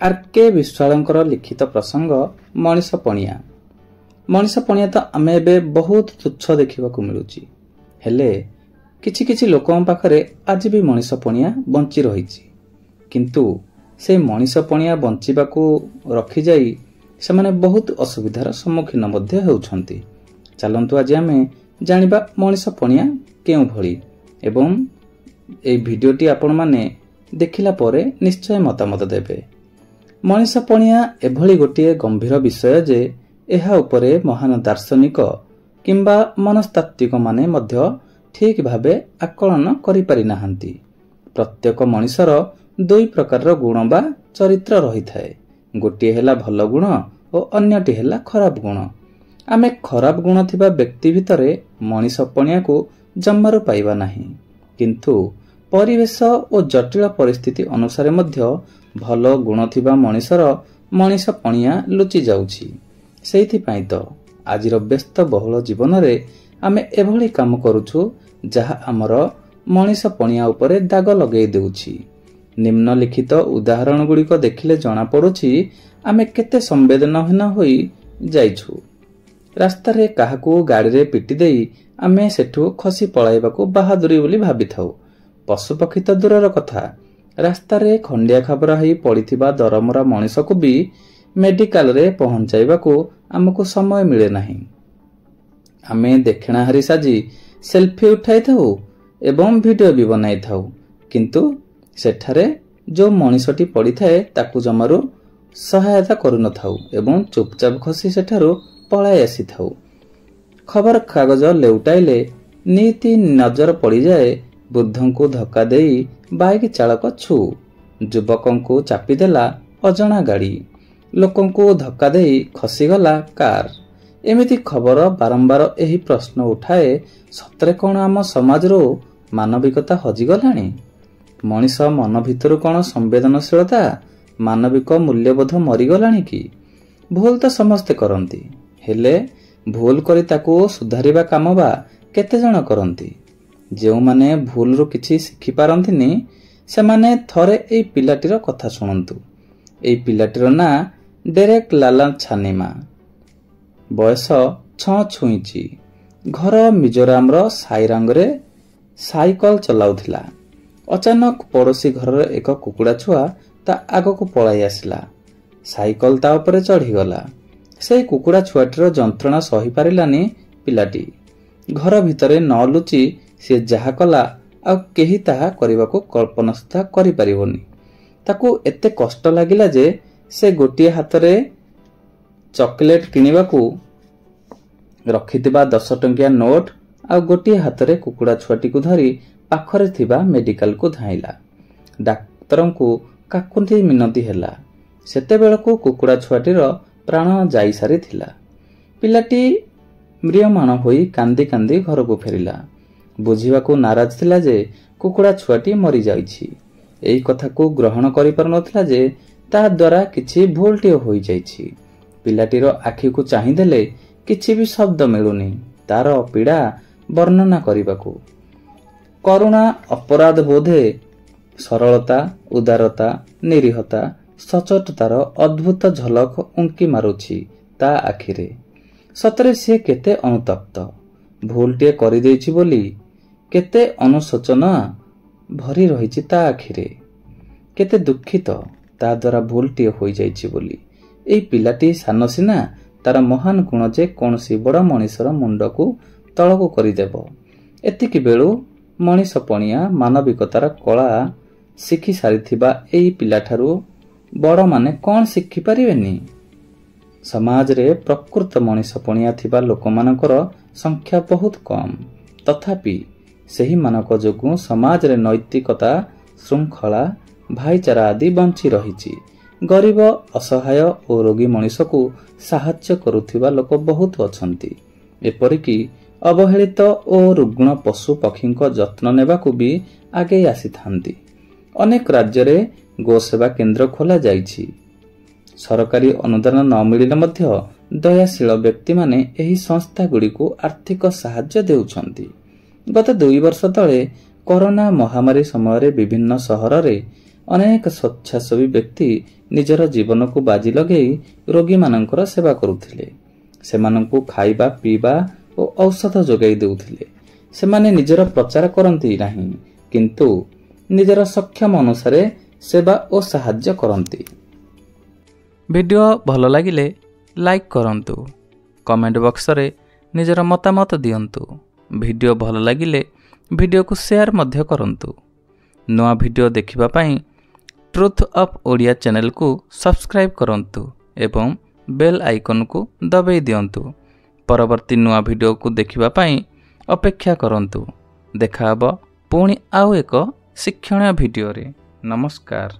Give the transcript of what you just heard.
R K. Vishwalankar लिखित प्रसंग मनीष पणिया। मनीष पणिया तो आमे एबे बहुत तुच्छ देखा मिलूची, हेले किछि किछि लोकन पाखरे आज भी मनीष पणिया बंची रहिछि। किंतु से मनीष पणिया बंचिबाकू रखी जाई सेमाने बहुत असुविधार सम्मुखीन मध्य हेउछंती। चलंतु आज आमे जानिबा मनीष पणिया केउ भଳି एवं ए भिडियोटी आपण माने देखिला परे निश्चय मतामत देबे। मनीष पणिया एभଳି गोटे गंभीर विषय जे एहा उपरे महान दार्शनिक किंबा मनस्तात्विक माने मध्य ठीक भावे आकलन करि पारि नाहंती। प्रत्येक मनीषर दुई प्रकार गुण बा चरित्र रही थाए। गोटे हेला भल गुण और अन्यटी हेला खराब गुण। आमे खराब गुण थिबा व्यक्ति भितरे मनीष पणिया को जम्मारू पाइबा नाही, किंतु परिवेश और जटिल परिस्थिति अनुसार मध्य भल गुण थिबा मनीषर मनीष पणिया लुचि जाउछि। सेहिथि पई तो आजिर व्यस्त बहुल जीवन रे आमे एभଳି काम करूछु जहा हमर मनीष पणिया उपरे दाग लगेई देउछि। निम्नलिखित उदाहरण गुड़िक देखिले जना पड़ुछि आमे केते संवेदनहीन होई जाइछु। रास्ता रे काहाकू गाड़ी रे पिटी देई आमे सेठू खसी पळाइबाकू बहादुरी बोली भाबिथाउ। पशुपक्षी तो दूरर कथा, रास्ता रे खंडिया खाबरा होई पड़िथिबा दरमरा मनीष को भी मेडिकल रे पहुंचाइबाकू हमको समय मिले नाही। आमे देखणा हरी साजी सेल्फी उठाई थाउ एवं वीडियो भी बनाई थाउ, किंतु सेठारे जो मनीषटी पड़ी थाए ताकू जमारू सहायता करू न थाउ एवं चुपचाप खसी सेठारू पळाई आसी थाउ। खबर कागज लेउटाइले नीति नजर पड़ी जाए बुद्धों को धक्का देई बाइक चालक छु, युवकों को चापिदेला अजणा गाड़ी, लोकों को धक्का देई खसीगला कार। एमिति खबर बारंबार एही प्रश्न उठाए सतरे कौन आम समाज रो मानविकता हजिगलाणी? मनीष मन भितर कौन संवेदनशीलता मानविक मूल्यबोध मरीगलाणी कि? भूल तो समस्ते करती, हेले भूल करी ताकू सुधारिबा काम बा केते जण करती। जो माने भूल रो किछि शिखि पारंतिनी सेमाने थरे एई पिलाटीर कथा सुनंतु। एई पिलाटीर ना डेरेक लाला छानिमा, बयस 6 छुईची, घर मिजोराम रो साईरंग रे साइकल चलाउथिला। अचानक पड़ोसी घर एक कुकुड़ा छुआ ता आग को पलाई आसिला। साइकल ता उपरे चढ़ी गला। से कुकुड़ा छुआटीर जंत्रणा सही पारिलानी पिलाटी। घर भितरे न लुचि से जहा कला आ केही ताहा करिबाकू कल्पना सुद्धा करि परिबोनी। ताकू एते कष्ट लागिला जे से गोटिए हातरे चॉकलेट किनिबाकू रखिथिबा 10 टंकिया नोट आ गोटिए हातरे कुकुड़ा छुआटी को धरी पाखरे थिबा मेडिकल को धाइला। डाक्तरन को काकुंती मिनती हैला। सेते बेलकू कुकुड़ा छुआटीर प्राण जाई सारी थिला। पिलाटी म्रियमाण होई कांदी कांदी घर को फेरिला। बुझिबाकू नाराज थिला जे कुकुड़ा छुआटी मरी जाइछि। एई कथा को ग्रहण करि पर नथिला जे ता द्वारा किछि भूलटी होई जाइछि। पिलाटीर आखि को चाहि देले किछि भी शब्द मिलुनी तार पीड़ा वर्णना करिबाकू। करुणा, अपराध बोधे, सरलता, उदारता, निरीहता, सचोटतार अद्भुत झलक उंकी मारुछि ता आखिरे। सतरे से केते अनुतप्त, भूलटे करि देछि बोली केते अनुशोचना भरी रहिछि ता आखिरे। केते दुखित ता द्वारा भूलटे होई जाइछि बोली। एई पिलाटी सान सिना तार महान गुण जे कोनसी बड़ मनीषर मुंड को तळकू करिदेब। एतिकी बेलू मनीष पणिया मानविकतार कला शिखि सारिथिबा एई पिलाठारू बड़ माने कौन शिखि पारिबेनी? समाज रे प्रकृत मनीष पणिया थिबा लोकमानकर संख्या बहुत कम, तथापि सेही मानक जोगु समाज रे नैतिकता, श्रृंखला, भाईचारा आदि बंची रहिछि। गरीब, असहाय और रोगी मनीष को साहाय्य करुथिबा लोक बहुत अछंती। एपरिकी अवहेलित और रुग्ण पशु पक्षींक जत्न नेबाकू भी आगे आसीथांती। अनेक राज्य रे गोसेवा केंद्र खोला जाइछि। सरकारी अनुदान न मिलिले मध्य दयाशील व्यक्ति माने एही संस्था गुडी को आर्थिक सहायता देउछंती। गत 2 वर्ष तले कोरोना महामारी समय रे विभिन्न सहर रे ଅନେକ ସ୍ୱଚ୍ଛାସେବୀ ବ୍ୟକ୍ତି ନିଜର ଜୀବନକୁ ବାଜି ଲଗେଇ ରୋଗୀମାନଙ୍କର ସେବା କରୁଥିଲେ। ସେମାନଙ୍କୁ ଖାଇବା ପିଇବା ଓ ଔଷଧ ଯୋଗାଇ ଦେଉଥିଲେ। ସେମାନେ ନିଜର ପ୍ରଚାର କରନ୍ତି ନାହିଁ, କିନ୍ତୁ ନିଜର ସକ୍ଷମ ଅନୁସାରେ ସେବା ଓ ସାହାଯ୍ୟ କରନ୍ତି। ଭିଡ଼ିଓ ଭଲ ଲାଗିଲେ ଲାଇକ୍ କରନ୍ତୁ, କମେଣ୍ଟ ବକ୍ସରେ ନିଜର ମତାମତ ଦିଅନ୍ତୁ। ଭିଡ଼ିଓ ଭଲ ଲାଗିଲେ ଭିଡ଼ିଓକୁ ସେୟାର ମଧ୍ୟ କରନ୍ତୁ। ନୂଆ ଭିଡ଼ିଓ ଦେଖିବା ପାଇଁ ଟ୍ରୁଥ୍ ଅଫ୍ ଓଡ଼ିଆ ଚ୍ୟାନେଲକୁ ସବସ୍କ୍ରାଇବ୍ କରନ୍ତୁ ଏବଂ ବେଲ୍ ଆଇକନକୁ ଦବାଇ ଦିଅନ୍ତୁ। ପରବର୍ତ୍ତୀ ନୂଆ ଭିଡ଼ିଓକୁ ଦେଖିବା ପାଇଁ ଅପେକ୍ଷା କରନ୍ତୁ। ଦେଖାହେବ ପୁଣି ଆଉ ଏକ ଶିକ୍ଷଣୀୟ ଭିଡ଼ିଓରେ। ନମସ୍କାର।